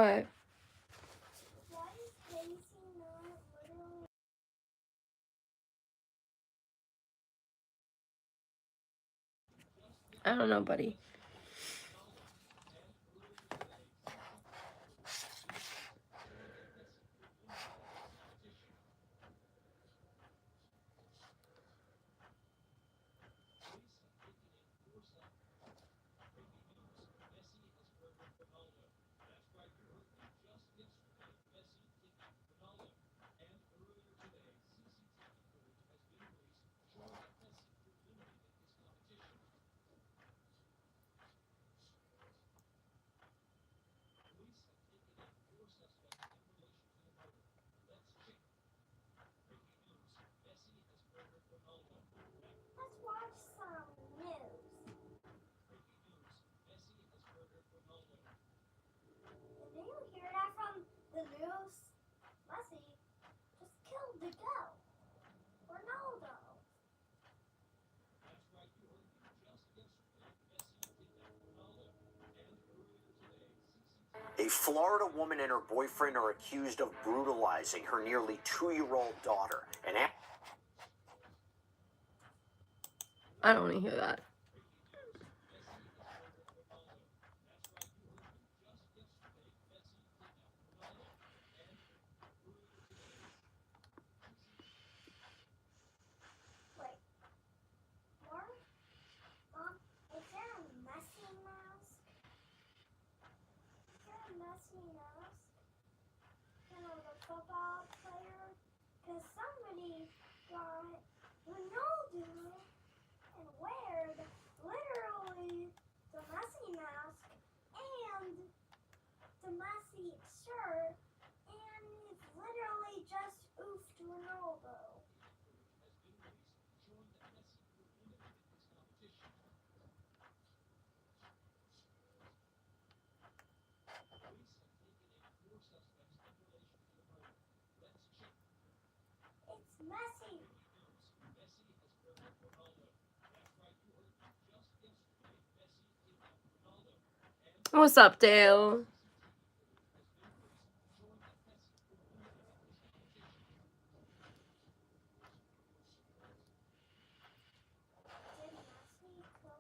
What? Why is Casey not literally... I don't know, buddy. Let's watch some news. Did you hear that from the news? Messi just killed the goat, Ronaldo. A Florida woman and her boyfriend are accused of brutalizing her nearly 2-year-old daughter. I don't want to hear that. Wait, more? Mom, is there a Messi mask? Is there a Messi mask? You know, the football player? Because somebody got Ronaldo and weared literally the Messi mask and the Messi shirt, and it's literally just oofed Ronaldo. It's Messi. What's up, Dale? Did Messi kill Ronaldo?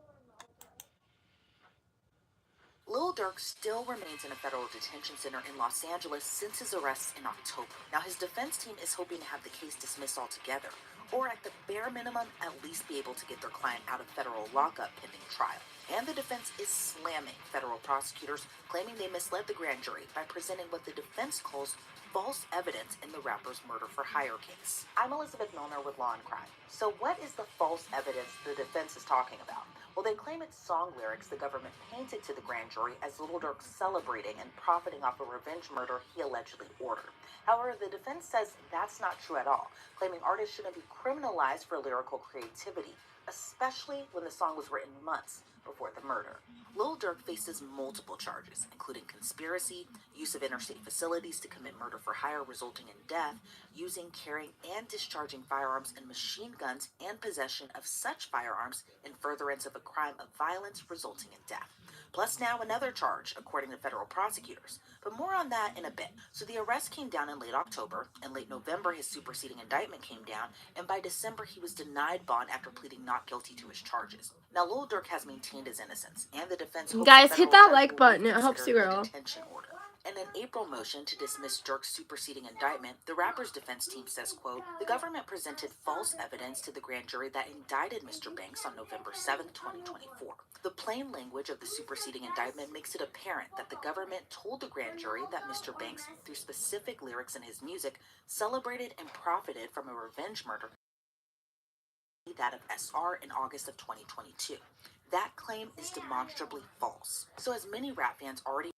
Lil Durk still remains in a federal detention center in Los Angeles since his arrest in October. Now, his defense team is hoping to have the case dismissed altogether, or at the bare minimum, at least be able to get their client out of federal lockup pending trial. And the defense is slamming federal prosecutors, claiming they misled the grand jury by presenting what the defense calls false evidence in the rapper's murder-for-hire case. I'm Elizabeth Milner with Law and Crime. So what is the false evidence the defense is talking about? Well, they claim it's song lyrics the government painted to the grand jury as Lil Durk celebrating and profiting off a revenge murder he allegedly ordered. However, the defense says that's not true at all, claiming artists shouldn't be criminalized for lyrical creativity, especially when the song was written months before the murder. Lil Durk faces multiple charges, including conspiracy, use of interstate facilities to commit murder for hire resulting in death, using, carrying, and discharging firearms and machine guns, and possession of such firearms in furtherance of a crime of violence resulting in death. Plus now another charge, according to federal prosecutors. But more on that in a bit. So the arrest came down in late October. In late November, his superseding indictment came down. And by December, he was denied bond after pleading not guilty to his charges. Now, Lil Durk has maintained his innocence, and the defense hopes Guys, the hit federal that judge like will button. It helps you reconsider the grow. detention order. In an April motion to dismiss Durk's superseding indictment, the rapper's defense team says, quote, the government presented false evidence to the grand jury that indicted Mr. Banks on November 7, 2024. The plain language of the superseding indictment makes it apparent that the government told the grand jury that Mr. Banks, through specific lyrics in his music, celebrated and profited from a revenge murder, that of SR in August of 2022. That claim is demonstrably false. So as many rap fans already,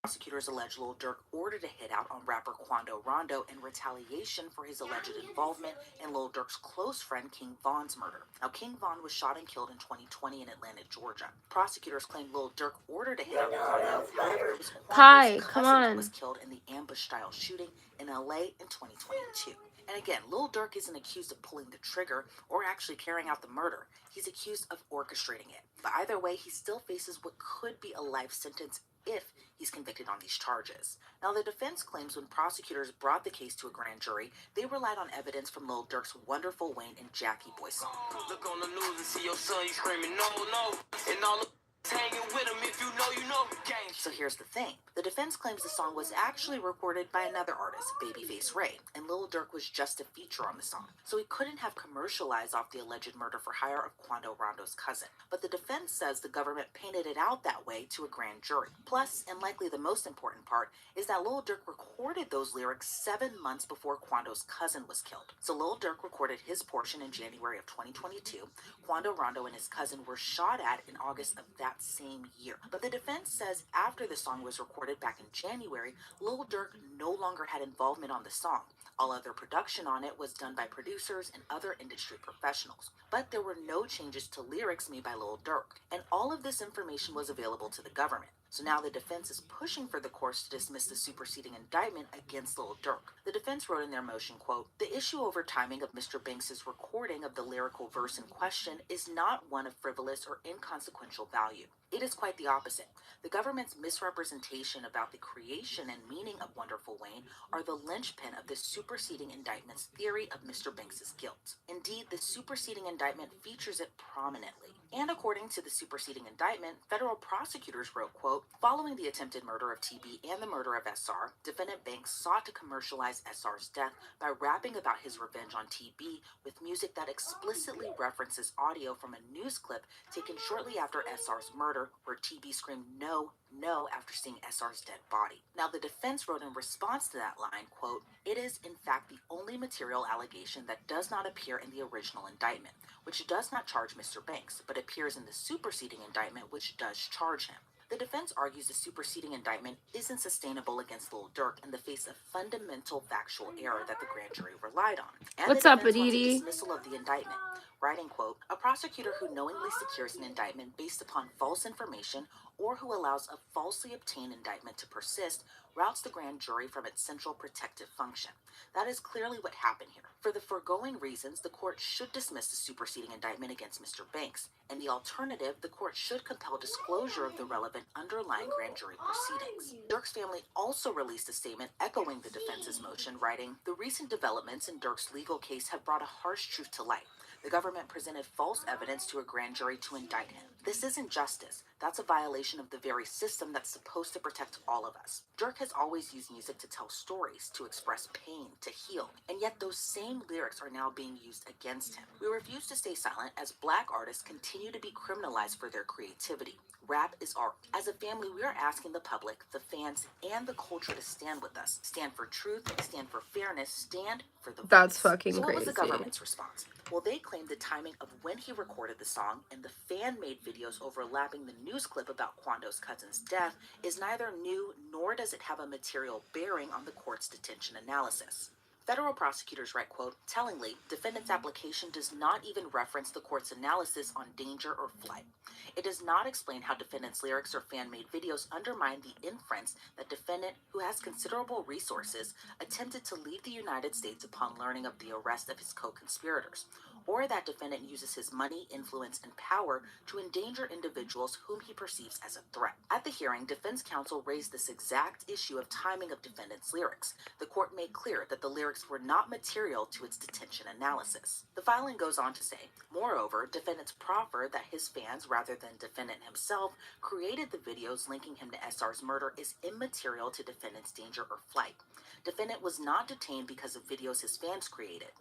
prosecutors allege Lil Durk ordered a hit out on rapper Quando Rondo in retaliation for his alleged involvement in Lil Durk's close friend King Von's murder. Now, King Von was shot and killed in 2020 in Atlanta, Georgia. Prosecutors claim Lil Durk ordered a hit out on Quando. However, it was Quando's cousin that was killed in the ambush-style shooting in LA in 2022. And again, Lil Durk isn't accused of pulling the trigger or actually carrying out the murder. He's accused of orchestrating it. But either way, he still faces what could be a life sentence if He's convicted on these charges. Now, the defense claims when prosecutors brought the case to a grand jury, they relied on evidence from Lil Durk's Wonderful Wayne and Jackie Boy song. Look on the news and see your son, you screaming, no, no. And all the hanging with him, if you know, gang. So here's the thing. The defense claims the song was actually recorded by another artist, Babyface Ray, and Lil Durk was just a feature on the song. So he couldn't have commercialized off the alleged murder for hire of Quando Rondo's cousin. But the defense says the government painted it out that way to a grand jury. Plus, and likely the most important part, is that Lil Durk recorded those lyrics 7 months before Quando's cousin was killed. So Lil Durk recorded his portion in January of 2022. Quando Rondo and his cousin were shot at in August of that same year. But the defense says after the song was recorded back in January, Lil Durk no longer had involvement on the song. All other production on it was done by producers and other industry professionals. But there were no changes to lyrics made by Lil Durk, and all of this information was available to the government. So now the defense is pushing for the courts to dismiss the superseding indictment against Lil Durk. The defense wrote in their motion, quote, "The issue over timing of Mr. Banks' recording of the lyrical verse in question is not one of frivolous or inconsequential value. It is quite the opposite. The government's misrepresentation about the creation and meaning of Wonderful Wayne are the linchpin of the superseding indictment's theory of Mr. Banks' guilt. Indeed, the superseding indictment features it prominently. And according to the superseding indictment, federal prosecutors wrote, quote, "Following the attempted murder of TB and the murder of SR, defendant Banks sought to commercialize SR's death by rapping about his revenge on TB with music that explicitly references audio from a news clip taken shortly after SR's murder, where TB screamed no, no after seeing SR's dead body." Now, the defense wrote in response to that line, quote, "It is in fact the only material allegation that does not appear in the original indictment, which does not charge Mr. Banks, but appears in the superseding indictment, which does charge him." The defense argues the superseding indictment isn't sustainable against Lil Durk in the face of fundamental factual error that the grand jury relied on. And What's the up, defense wants a Aditi? dismissal of the indictment, writing, quote, "A prosecutor who knowingly secures an indictment based upon false information or who allows a falsely obtained indictment to persist routes the grand jury from its central protective function. That is clearly what happened here. For the foregoing reasons, the court should dismiss the superseding indictment against Mr. Banks. In the alternative, the court should compel disclosure of the relevant underlying grand jury proceedings." Durk's family also released a statement echoing the defense's motion, writing, "The recent developments in Durk's legal case have brought a harsh truth to light. The government presented false evidence to a grand jury to indict him. This isn't justice. That's a violation of the very system that's supposed to protect all of us. Durk has always used music to tell stories, to express pain, to heal, and yet those same lyrics are now being used against him. We refuse to stay silent as Black artists continue to be criminalized for their creativity. Rap is art. As a family, we are asking the public, the fans, and the culture to stand with us. Stand for truth, stand for fairness, stand for the voice." That's fucking So what was the crazy. government's response? Well, they claimed the timing of when he recorded the song and the fan-made videos overlapping the news clip about Quando's cousin's death is neither new nor does it have a material bearing on the court's detention analysis. Federal prosecutors write, quote, "Tellingly, defendant's application does not even reference the court's analysis on danger or flight. It does not explain how defendant's lyrics or fan-made videos undermine the inference that defendant, who has considerable resources, attempted to leave the United States upon learning of the arrest of his co-conspirators, or that defendant uses his money, influence, and power to endanger individuals whom he perceives as a threat." At the hearing, defense counsel raised this exact issue of timing of defendant's lyrics. The court made clear that the lyrics were not material to its detention analysis. The filing goes on to say, moreover, defendants proffer that his fans, rather than defendant himself, created the videos linking him to SR's murder is immaterial to defendant's danger or flight. Defendant was not detained because of videos his fans created.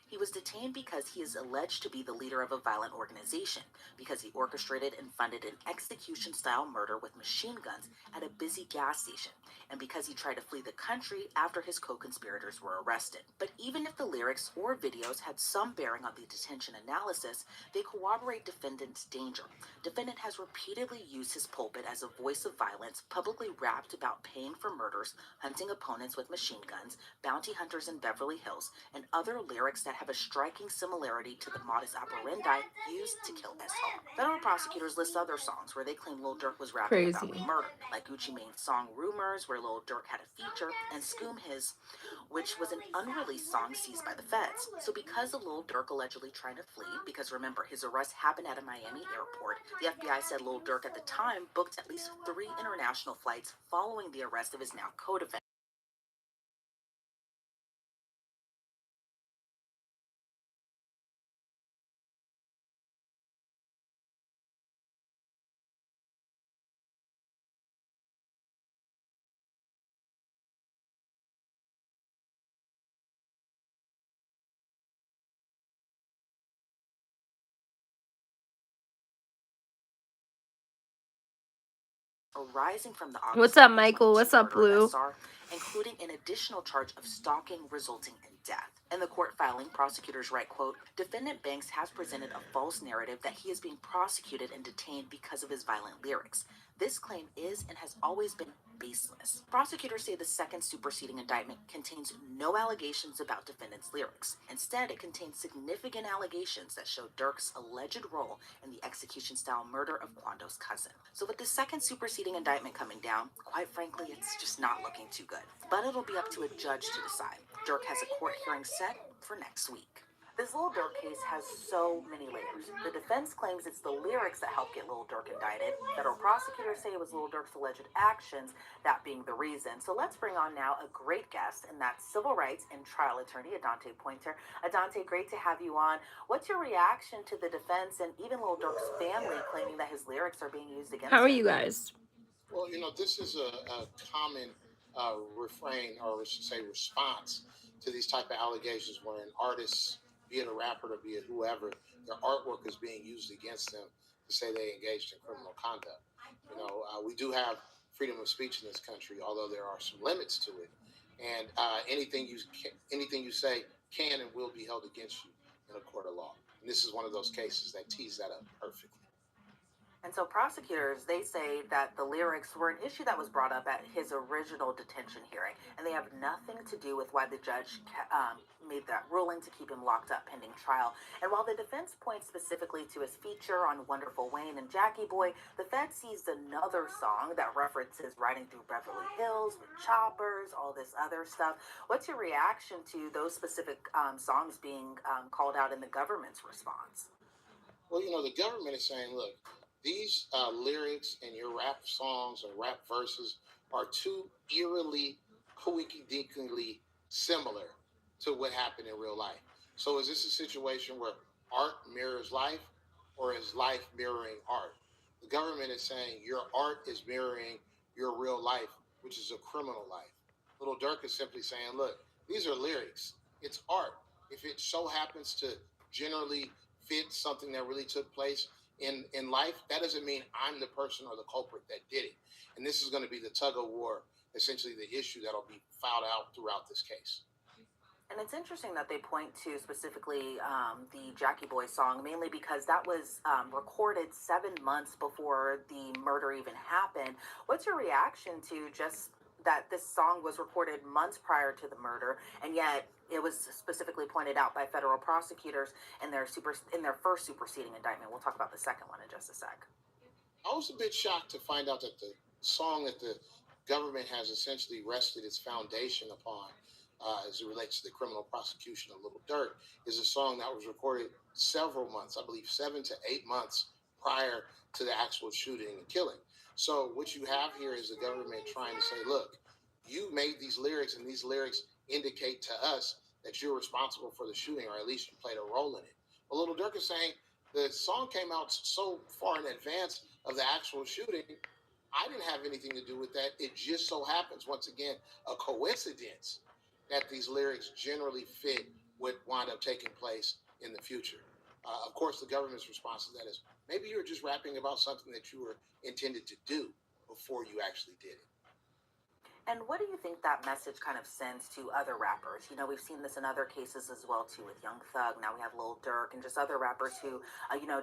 He was detained because he is alleged to be the leader of a violent organization, because he orchestrated and funded an execution-style murder with machine guns at a busy gas station, and because he tried to flee the country after his co-conspirators were arrested. But even if the lyrics or videos had some bearing on the detention analysis, they corroborate defendant's danger. Defendant has repeatedly used his pulpit as a voice of violence, publicly rapped about paying for murders, hunting opponents with machine guns, bounty hunters in Beverly Hills, and other lyrics that have a striking similarity similarity to the modus operandi used to kill SR. Federal prosecutors list other songs where they claim Lil Durk was rapping about Crazy. the murder, like Gucci Mane's song Rumors, where Lil Durk had a feature, and Scoom His, which was an unreleased song seized by the feds. So because of Lil Durk allegedly trying to flee, because remember, his arrest happened at a Miami airport, the FBI said Lil Durk at the time booked at least 3 international flights following the arrest of his now co-defendant. Arising from the August What's up, Michael? What's up, murder of Blue? SR, including an additional charge of stalking resulting in death. In the court filing, prosecutors write, quote, defendant Banks has presented a false narrative that he is being prosecuted and detained because of his violent lyrics. This claim is and has always been baseless. Prosecutors say the second superseding indictment contains no allegations about defendant's lyrics. Instead, it contains significant allegations that show Durk's alleged role in the execution-style murder of Quando's cousin. So with the second superseding indictment coming down, quite frankly, it's just not looking too good. But it'll be up to a judge to decide. Durk has a court hearing set for next week. This Lil Durk case has so many layers. The defense claims it's the lyrics that helped get Lil Durk indicted. Federal prosecutors say it was Lil Durk's alleged actions, that being the reason. So let's bring on now a great guest, and that's civil rights and trial attorney Adante Pointer. Adante, great to have you on. What's your reaction to the defense and even Lil Durk's family claiming that his lyrics are being used against him? How are you guys? Well, this is a common refrain, or I should say response, to these type of allegations when artists, be it a rapper or be it whoever, their artwork is being used against them to say they engaged in criminal conduct. We do have freedom of speech in this country, although there are some limits to it, and anything you say can and will be held against you in a court of law. And this is one of those cases that tees that up perfectly. And so prosecutors, they say that the lyrics were an issue that was brought up at his original detention hearing, and they have nothing to do with why the judge made that ruling to keep him locked up pending trial. And while the defense points specifically to his feature on Wonderful Wayne and Jackie Boy, the Fed seized another song that references riding through Beverly Hills with choppers, all this other stuff. What's your reaction to those specific songs being called out in the government's response? Well, the government is saying, look, these lyrics and your rap songs or rap verses are too eerily, coincidentally similar to what happened in real life. So is this a situation where art mirrors life, or is life mirroring art? The government is saying your art is mirroring your real life, which is a criminal life. Little Durk is simply saying, look, these are lyrics. It's art. If it so happens to generally fit something that really took place in life, that doesn't mean I'm the person or the culprit that did it. And this is going to be the tug of war, essentially the issue that'll be filed out throughout this case. And it's interesting that they point to specifically the Jackie Boy song, mainly because that was recorded 7 months before the murder even happened. What's your reaction to just that this song was recorded months prior to the murder, and yet it was specifically pointed out by federal prosecutors in their first superseding indictment? We'll talk about the second one in just a sec. I was a bit shocked to find out that the song that the government has essentially rested its foundation upon, as it relates to the criminal prosecution of Little Durk, is a song that was recorded several months, I believe 7 to 8 months prior to the actual shooting and killing. So what you have here is the government trying to say, look, you made these lyrics, and these lyrics indicate to us that you're responsible for the shooting, or at least you played a role in it. But Little Durk is saying the song came out so far in advance of the actual shooting, I didn't have anything to do with that. It just so happens, once again, a coincidence that these lyrics generally fit what wound up taking place in the future. Of course, the government's response to that is, maybe you're just rapping about something that you were intended to do before you actually did it. And what do you think that message kind of sends to other rappers? We've seen this in other cases as well, too, with Young Thug. Now we have Lil Durk and just other rappers who,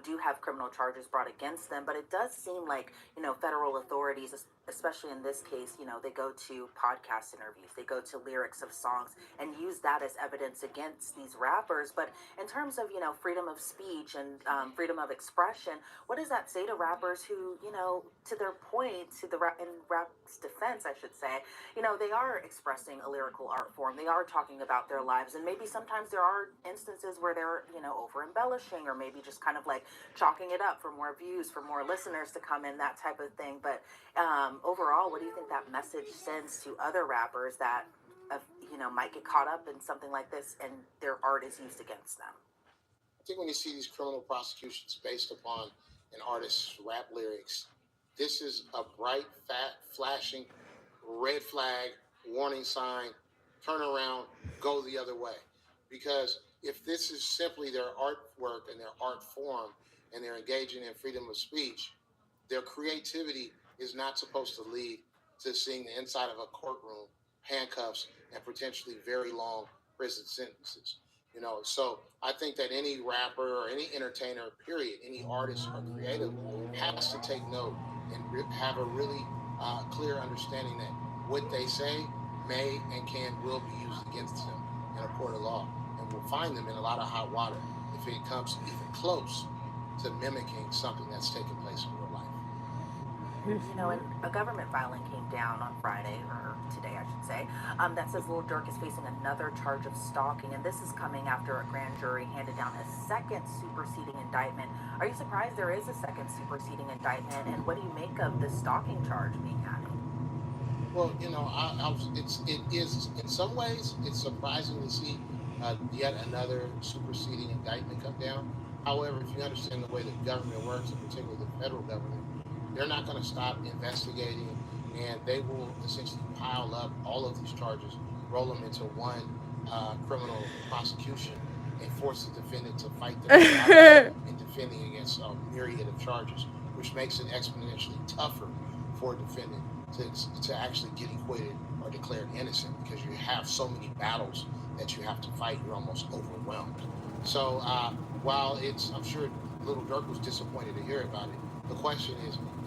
do have criminal charges brought against them. But it does seem like, federal authorities, especially in this case, you know, they go to podcast interviews, they go to lyrics of songs and use that as evidence against these rappers. But in terms of, you know, freedom of speech and freedom of expression, what does that say to rappers who, you know, to their point, in rap's defense, I should say, you know, they are expressing a lyrical art form. They are talking about their lives, and maybe sometimes there are instances where they're, you know, over embellishing, or maybe just kind of like chalking it up for more views, for more listeners to come in, that type of thing. But overall, what do you think that message sends to other rappers that, you know, might get caught up in something like this and their art is used against them? I think when you see these criminal prosecutions based upon an artist's rap lyrics, this is a bright, fat, flashing red flag, warning sign, turn around, go the other way. Because if this is simply their artwork and their art form and they're engaging in freedom of speech, their creativity is not supposed to lead to seeing the inside of a courtroom, handcuffs, and potentially very long prison sentences. You know, so I think that any rapper or any entertainer, period, any artist or creative has to take note and have a really clear understanding that what they say may and will be used against them in a court of law, and will find them in a lot of hot water if it comes even close to mimicking something that's taken place in real life. You know, and a government filing came down on Friday, or today I should say, that says Lil Durk is facing another charge of stalking, and this is coming after a grand jury handed down a second superseding indictment. Are you surprised there is a second superseding indictment, and what do you make of the stalking charge being added? Well, you know, it is in some ways it's surprising to see yet another superseding indictment come down. However, if you understand the way the government works, in particular the federal government, they're not going to stop investigating, and they will essentially pile up all of these charges, roll them into one criminal prosecution, and force the defendant to fight their in defending against a myriad of charges, which makes it exponentially tougher for a defendant to actually get acquitted or declared innocent, because you have so many battles that you have to fight. You're almost overwhelmed. So while I'm sure Little Durk was disappointed to hear about it, the question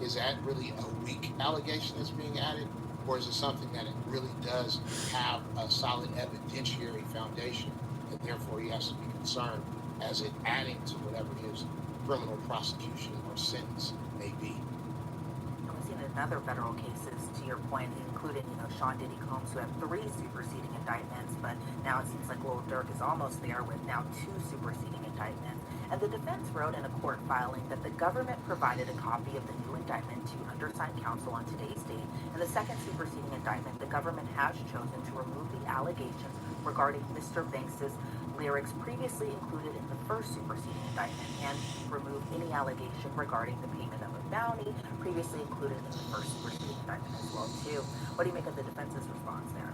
is that really a weak allegation that's being added, or is it something that it really does have a solid evidentiary foundation, and therefore he has to be concerned as it adding to whatever his criminal prosecution or sentence may be? We've seen another federal cases, to your point, including, you know, Sean Diddy Combs, who have 3 superseding indictments, but now it seems like Lil Durk is almost there with now 2 superseding indictments. And the defense wrote in a court filing that the government provided a copy of the new indictment to undersigned counsel on today's date. In the second superseding indictment, the government has chosen to remove the allegations regarding Mr. Banks's lyrics previously included in the first superseding indictment, and remove any allegation regarding the payment of a bounty previously included in the first superseding indictment as well too. What do you make of the defense's response there?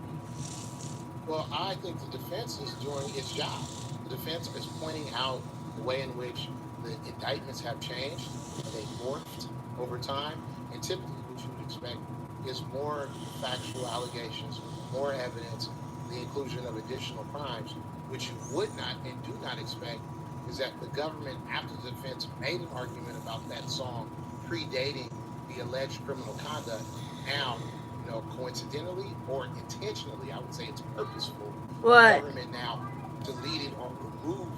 Well, I think the defense is doing its job. The defense is pointing out the way in which the indictments have changed, they've morphed over time, and typically what you would expect is more factual allegations, more evidence, the inclusion of additional crimes. Which you would not and do not expect is that the government, after the defense made an argument about that song predating the alleged criminal conduct, now, you know, coincidentally or intentionally, I would say it's purposeful, What? the government now deleted or removed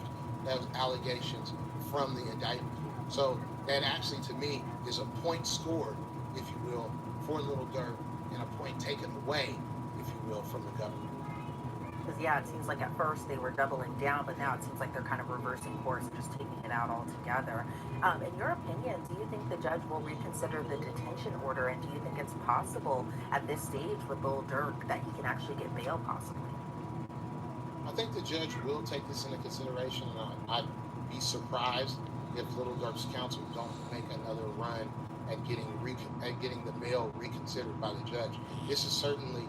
those allegations from the indictment. So that actually, to me, is a point scored, if you will, for Little Durk, and a point taken away, if you will, from the government. Because, yeah, it seems like at first they were doubling down, but now it seems like they're kind of reversing course and just taking it out altogether. In your opinion, do you think the judge will reconsider the detention order, and do you think it's possible at this stage with Lil Durk that he can actually get bail possibly? I think the judge will take this into consideration, and I'd be surprised if Little Durk's counsel don't make another run at getting the bail reconsidered by the judge. This is certainly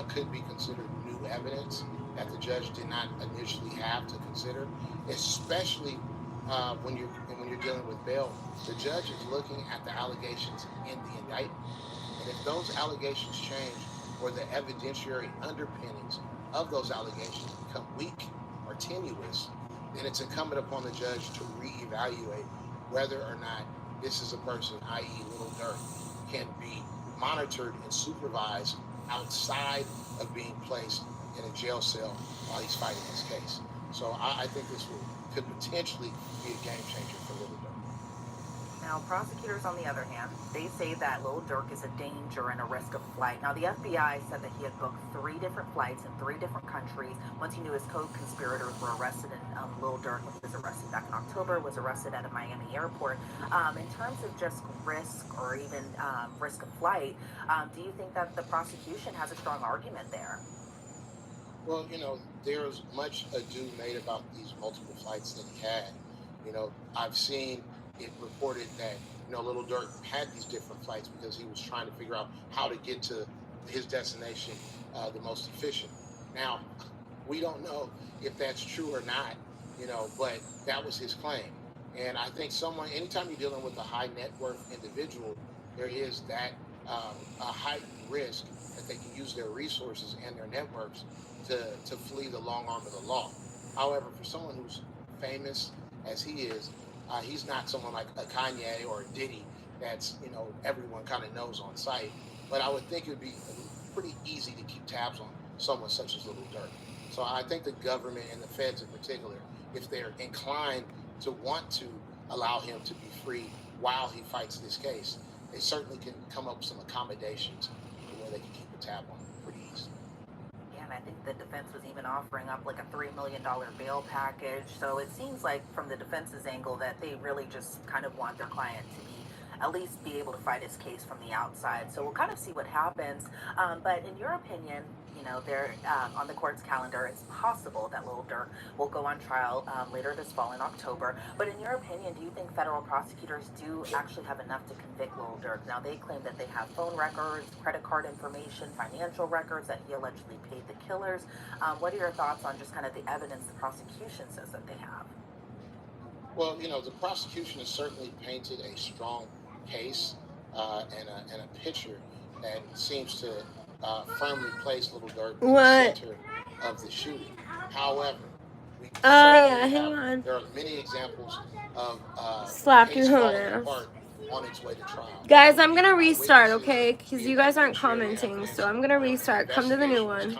could be considered new evidence that the judge did not initially have to consider, especially when you're dealing with bail. The judge is looking at the allegations in the indictment, and if those allegations change or the evidentiary underpinnings of those allegations become weak or tenuous, then it's incumbent upon the judge to reevaluate whether or not this is a person, i.e. Little Durk, can be monitored and supervised outside of being placed in a jail cell while he's fighting his case. So I think this could potentially be a game changer for Little Dirk. Now, prosecutors, on the other hand, they say that Lil Durk is a danger and a risk of flight. Now, the FBI said that he had booked 3 different flights in 3 different countries. Once he knew his co-conspirators were arrested, and Lil Durk was arrested back in October, was arrested at a Miami airport. In terms of just risk or even risk of flight, do you think that the prosecution has a strong argument there? Well, there's much ado made about these multiple flights that he had. I've seen it reported that, Little Durk had these different flights because he was trying to figure out how to get to his destination the most efficient. Now, we don't know if that's true or not, but that was his claim. And I think anytime you're dealing with a high net worth individual, there is that a heightened risk that they can use their resources and their networks to flee the long arm of the law. However, for someone who's famous as he is, he's not someone like a Kanye or a Diddy that's, everyone kind of knows on sight. But I would think it would be pretty easy to keep tabs on someone such as Little Durk. So I think the government and the feds in particular, if they're inclined to want to allow him to be free while he fights this case, they certainly can come up with some accommodations where they can keep a tab on him pretty easily. Yeah, and I think the defense was even offering up like a $3 million bail package. So it seems like from the defense's angle that they really just kind of want their client to at least be able to fight his case from the outside. So we'll kind of see what happens. But in your opinion, they're on the court's calendar, it's possible that Lil Durk will go on trial later this fall in October. But in your opinion, do you think federal prosecutors do actually have enough to convict Lil Durk? Now, they claim that they have phone records, credit card information, financial records, that he allegedly paid the killers. What are your thoughts on just kind of the evidence the prosecution says that they have? Well, the prosecution has certainly painted a strong case and a picture that seems to firmly place Little Durk in the center of the shooting. However, hang on. There are many examples of Slap your case whole falling ass. apart on its way to trial. Guys, I'm gonna restart, okay? Because you guys aren't commenting, so I'm gonna restart. Come to the new one.